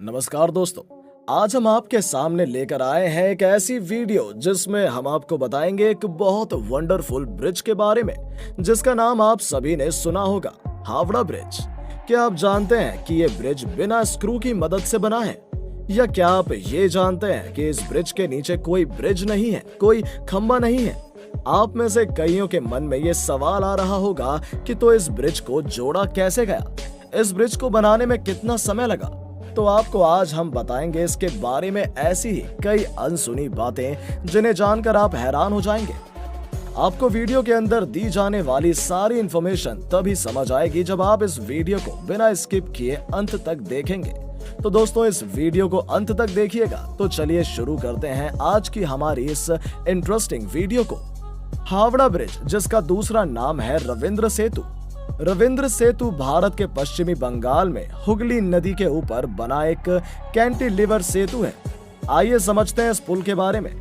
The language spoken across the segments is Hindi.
नमस्कार दोस्तों। आज हम आपके सामने लेकर आए हैं एक ऐसी वीडियो जिसमें हम आपको बताएंगे एक बहुत वंडरफुल ब्रिज के बारे में जिसका नाम आप सभी ने सुना होगा, हावड़ा ब्रिज। क्या आप जानते हैं कि ये ब्रिज बिना स्क्रू की मदद से बना है? या क्या आप ये जानते हैं कि इस ब्रिज के नीचे कोई ब्रिज नहीं है, कोई खंबा नहीं है? आप में से कईयों के मन में ये सवाल आ रहा होगा कि तो इस ब्रिज को जोड़ा कैसे गया, इस ब्रिज को बनाने में कितना समय लगा। तो आपको आज हम बताएंगे इसके बारे में ऐसी ही कई अनसुनी बातें जिन्हें जानकर आप हैरान हो जाएंगे। आपको वीडियो के अंदर दी जाने वाली सारी इंफॉर्मेशन तभी समझ आएगी जब आप इस वीडियो को बिना स्किप किए अंत तक देखेंगे। तो दोस्तों, इस वीडियो को अंत तक देखिएगा। तो चलिए शुरू करते हैं आज की हमारी इस इंटरेस्टिंग वीडियो को। हावड़ा ब्रिज, जिसका दूसरा नाम है रविंद्र सेतु। रविंद्र सेतु भारत के पश्चिमी बंगाल में हुगली नदी के ऊपर बना एक कैंटिलीवर सेतु है। आइए समझते हैं इस पुल के बारे में।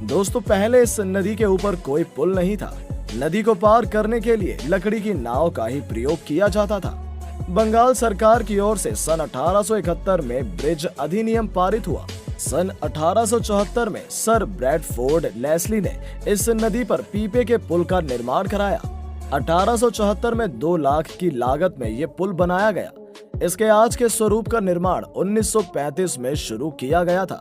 दोस्तों, पहले इस नदी के ऊपर कोई पुल नहीं था। नदी को पार करने के लिए लकड़ी की नाव का ही प्रयोग किया जाता था। बंगाल सरकार की ओर से सन 1871 में ब्रिज अधिनियम पारित हुआ। सन 1874 में सर ब्रैडफोर्ड लेस्ली ने इस नदी पर पीपे के पुल का निर्माण कराया। 1874 में 2 लाख की लागत में ये पुल बनाया गया। इसके आज के स्वरूप का निर्माण 1935 में शुरू किया गया था।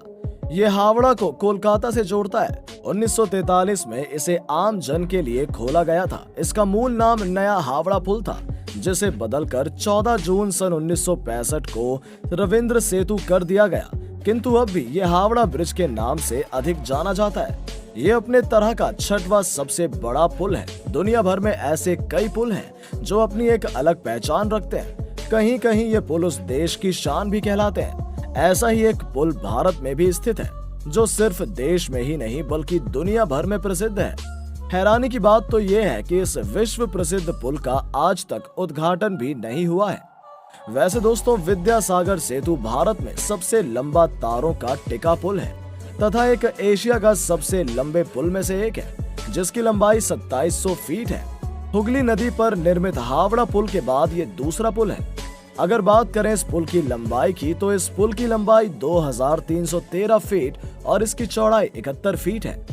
ये हावड़ा को कोलकाता से जोड़ता है। 1943 में इसे आम जन के लिए खोला गया था। इसका मूल नाम नया हावड़ा पुल था, जिसे बदलकर 14 जून सन 1965 को रविंद्र सेतु कर दिया गया। किंतु अब भी ये हावड़ा ब्रिज के नाम से अधिक जाना जाता है। ये अपने तरह का 6वां सबसे बड़ा पुल है। दुनिया भर में ऐसे कई पुल हैं जो अपनी एक अलग पहचान रखते हैं। कहीं कहीं ये पुल उस देश की शान भी कहलाते हैं। ऐसा ही एक पुल भारत में भी स्थित है, जो सिर्फ देश में ही नहीं बल्कि दुनिया भर में प्रसिद्ध है। हैरानी की बात तो ये है कि इस विश्व प्रसिद्ध पुल का आज तक उद्घाटन भी नहीं हुआ है। वैसे दोस्तों, विद्यासागर सेतु भारत में सबसे लंबा तारों का टिका पुल है तथा एक एशिया का सबसे लंबे पुल में से एक है, जिसकी लंबाई 2700 फीट है। हुगली नदी पर निर्मित हावड़ा पुल के बाद ये दूसरा पुल है। अगर बात करें इस पुल की लंबाई की, तो इस पुल की लंबाई 2313 फीट और इसकी चौड़ाई 71 फीट है।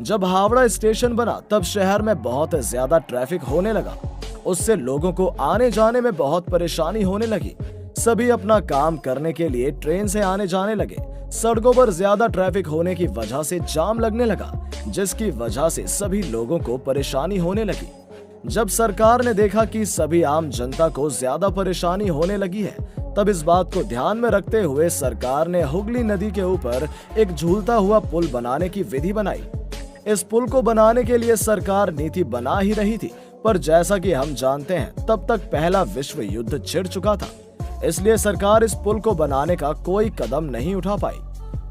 जब हावड़ा स्टेशन बना तब शहर में बहुत ज्यादा ट्रैफिक होने लगा। उससे लोगों को आने जाने में बहुत परेशानी होने लगी। सभी अपना काम करने के लिए ट्रेन से आने जाने लगे। सड़कों पर ज्यादा ट्रैफिक होने की वजह से जाम लगने लगा, जिसकी वजह से सभी लोगों को परेशानी होने लगी। जब सरकार ने देखा कि सभी आम जनता को ज्यादा परेशानी होने लगी है, तब इस बात को ध्यान में रखते हुए सरकार ने हुगली नदी के ऊपर एक झूलता हुआ पुल बनाने की विधि बनाई। इस पुल को बनाने के लिए सरकार नीति बना ही रही थी, पर जैसा कि हम जानते हैं तब तक पहला विश्व युद्ध छिड़ चुका था। इसलिए सरकार इस पुल को बनाने का कोई कदम नहीं उठा पाई।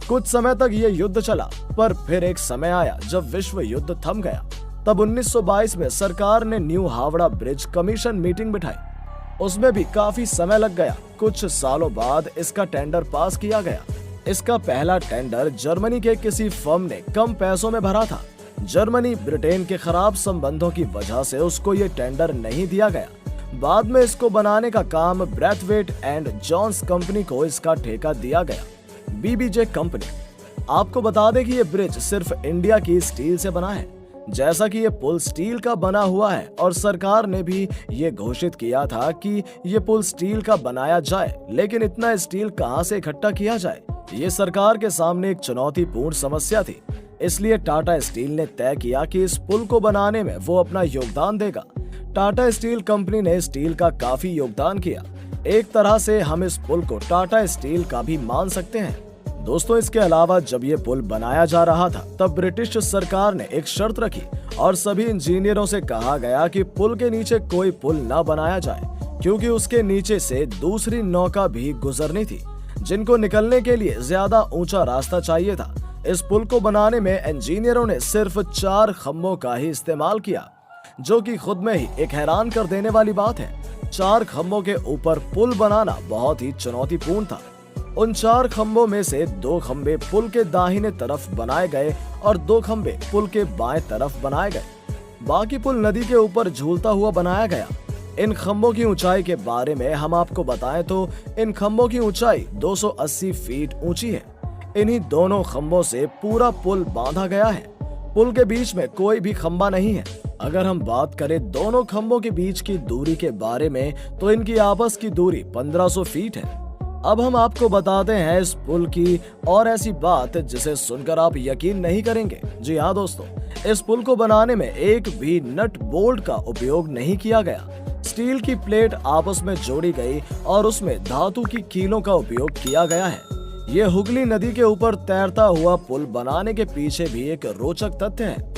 कुछ समय तक ये युद्ध चला, पर फिर एक समय आया जब विश्व युद्ध थम गया। तब 1922 में सरकार ने new Howrah bridge commission meeting बिठाई। उसमें भी काफी समय लग गया। कुछ सालों बाद इसका टेंडर पास किया गया। इसका पहला टेंडर जर्मनी के किसी फर्म ने कम पैसों में भरा था। जर्मनी ब्रिटेन के खराब संबंधों की वजह से उसको ये टेंडर नहीं दिया गया। बाद में इसको बनाने का काम ब्रैथवेट एंड जॉन्स कंपनी को इसका ठेका दिया गया, बीबीजे कंपनी। आपको बता दें कि ये ब्रिज सिर्फ इंडिया की स्टील से बना है। जैसा कि ये पुल स्टील का बना हुआ है और सरकार ने भी ये घोषित किया था कि ये पुल स्टील का बनाया जाए, लेकिन इतना स्टील कहां से इकट्ठा किया जाए, ये सरकार के सामने एक चुनौतीपूर्ण समस्या थी। इसलिए टाटा स्टील ने तय किया कि इस पुल को बनाने में वो अपना योगदान देगा। टाटा स्टील कंपनी ने स्टील का काफी योगदान किया। एक तरह से हम इस पुल को टाटा स्टील का भी मान सकते हैं। दोस्तों, इसके अलावा जब ये पुल बनाया जा रहा था तब ब्रिटिश सरकार ने एक शर्त रखी और सभी इंजीनियरों से कहा गया कि पुल के नीचे कोई पुल न बनाया जाए, क्योंकि उसके नीचे से दूसरी नौका भी गुजरनी थी, जिनको निकलने के लिए ज्यादा ऊंचा रास्ता चाहिए था। इस पुल को बनाने में इंजीनियरों ने सिर्फ 4 खंभों का ही इस्तेमाल किया, जो कि खुद में ही एक हैरान कर देने वाली बात है। 4 खंभों के ऊपर पुल बनाना बहुत ही चुनौतीपूर्ण था। उन 4 खंभों में से 2 खंभे पुल के दाहिने तरफ बनाए गए और 2 खंभे पुल के बाएं तरफ बनाए गए। बाकी पुल नदी के ऊपर झूलता हुआ बनाया गया। इन खंभों की ऊंचाई के बारे में हम आपको बताएं तो इन खंभों की ऊंचाई 280 फीट ऊंची है। इन्हीं दोनों खंभों से पूरा पुल बांधा गया है। पुल के बीच में कोई भी खंभा नहीं है। अगर हम बात करें दोनों खंभों के बीच की दूरी के बारे में तो इनकी आपस की दूरी 1500 फीट है। अब हम आपको बताते हैं इस पुल की और ऐसी बात जिसे सुनकर आप यकीन नहीं करेंगे। जी हाँ दोस्तों, इस पुल को बनाने में एक भी नट बोल्ट का उपयोग नहीं किया गया। स्टील की प्लेट आपस में जोड़ी गई और उसमें धातु की कीलों का उपयोग किया गया है। ये हुगली नदी के ऊपर तैरता हुआ पुल बनाने के पीछे भी एक रोचक तथ्य है।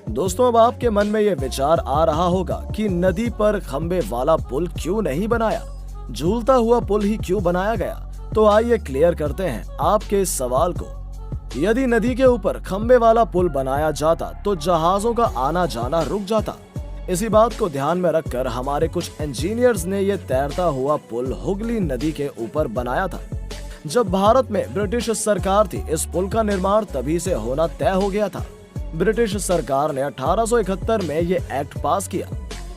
दोस्तों, अब आपके मन में ये विचार आ रहा होगा कि नदी पर खंबे वाला पुल क्यों नहीं बनाया, झूलता हुआ पुल ही क्यों बनाया गया। तो आइए क्लियर करते हैं आपके इस सवाल को। यदि नदी के ऊपर खंबे वाला पुल बनाया जाता तो जहाजों का आना जाना रुक जाता। इसी बात को ध्यान में रखकर हमारे कुछ इंजीनियर्स ने यह तैरता हुआ पुल हुगली नदी के ऊपर बनाया था। जब भारत में ब्रिटिश सरकार थी, इस पुल का निर्माण तभी से होना तय हो गया था। ब्रिटिश सरकार ने 1871 में ये एक्ट पास किया,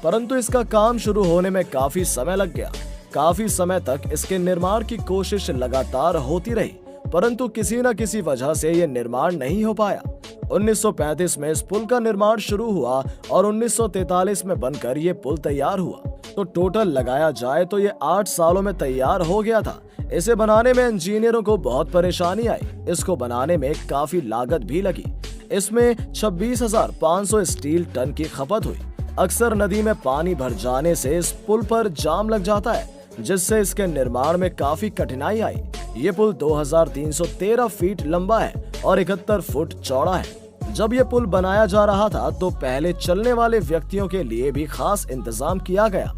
परंतु इसका काम शुरू होने में काफी समय लग गया। काफी समय तक इसके निर्माण की कोशिश लगातार होती रही, परंतु किसी न किसी वजह से ये निर्माण नहीं हो पाया। 1935 में इस पुल का निर्माण शुरू हुआ और 1943 में बनकर ये पुल तैयार हुआ। तो टोटल लगाया जाए तो ये 8 सालों में तैयार हो गया था। इसे बनाने में इंजीनियरों को बहुत परेशानी आई। इसको बनाने में काफी लागत भी लगी। इसमें 26,500 स्टील टन की खपत हुई। अक्सर नदी में पानी भर जाने से इस पुल पर जाम लग जाता है, जिससे इसके निर्माण में काफी कठिनाई आई। ये पुल 2313 फीट लंबा है और 71 फुट चौड़ा है। जब ये पुल बनाया जा रहा था तो पहले चलने वाले व्यक्तियों के लिए भी खास इंतजाम किया गया।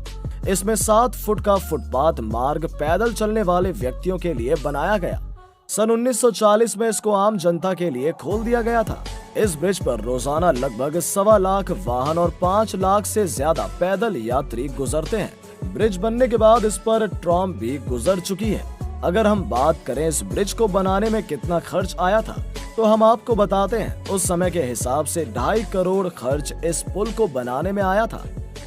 इसमें 7 फुट का फुटपाथ मार्ग पैदल चलने वाले व्यक्तियों के लिए बनाया गया। सन 1940 में इसको आम जनता के लिए खोल दिया गया था। इस ब्रिज पर रोजाना लगभग 1.25 लाख वाहन और 5 लाख से ज्यादा पैदल यात्री गुजरते हैं। ब्रिज बनने के बाद इस पर ट्राम भी गुजर चुकी है। अगर हम बात करें इस ब्रिज को बनाने में कितना खर्च आया था, तो हम आपको बताते हैं। उस समय के हिसाब से 2.5 करोड़ खर्च इस पुल को बनाने में आया था।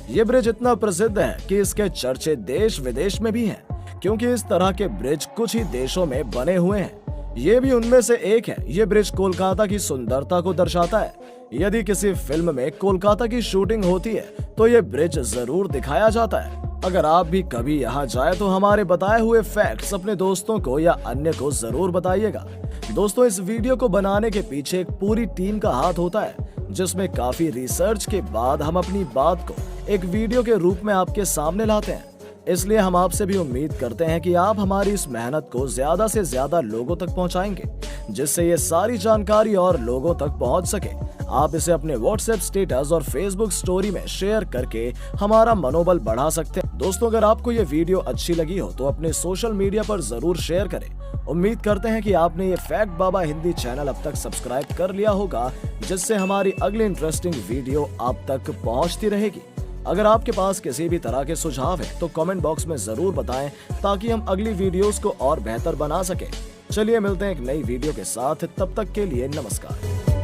ये ब्रिज इतना प्रसिद्ध है कि इसके चर्चे देश विदेश में भी हैं, क्योंकि इस तरह के ब्रिज कुछ ही देशों में बने हुए हैं। ये भी उनमें से एक है। ये ब्रिज कोलकाता की सुंदरता को दर्शाता है। यदि किसी फिल्म में कोलकाता की शूटिंग होती है तो ये ब्रिज जरूर दिखाया जाता है। अगर आप भी कभी यहाँ जाए तो हमारे बताए हुए फैक्ट्स अपने दोस्तों को या अन्य को जरूर बताइएगा। दोस्तों, इस वीडियो को बनाने के पीछे एक पूरी टीम का हाथ होता है, जिसमें काफी रिसर्च के बाद हम अपनी बात को एक वीडियो के रूप में आपके सामने लाते हैं। इसलिए हम आपसे भी उम्मीद करते हैं कि आप हमारी इस मेहनत को ज्यादा से ज्यादा लोगों तक पहुंचाएंगे, जिससे ये सारी जानकारी और लोगों तक पहुंच सके। आप इसे अपने व्हाट्सएप स्टेटस और फेसबुक स्टोरी में शेयर करके हमारा मनोबल बढ़ा सकते हैं। दोस्तों, अगर आपको ये वीडियो अच्छी लगी हो तो अपने सोशल मीडिया पर जरूर शेयर करें। उम्मीद करते हैं कि आपने ये फैक्ट बाबा हिंदी चैनल अब तक सब्सक्राइब कर लिया होगा, जिससे हमारी अगली इंटरेस्टिंग वीडियो आप तक पहुंचती रहेगी। अगर आपके पास किसी भी तरह के सुझाव है तो कमेंट बॉक्स में जरूर बताएं, ताकि हम अगली वीडियोस को और बेहतर बना सके। चलिए मिलते हैं एक नई वीडियो के साथ, तब तक के लिए नमस्कार।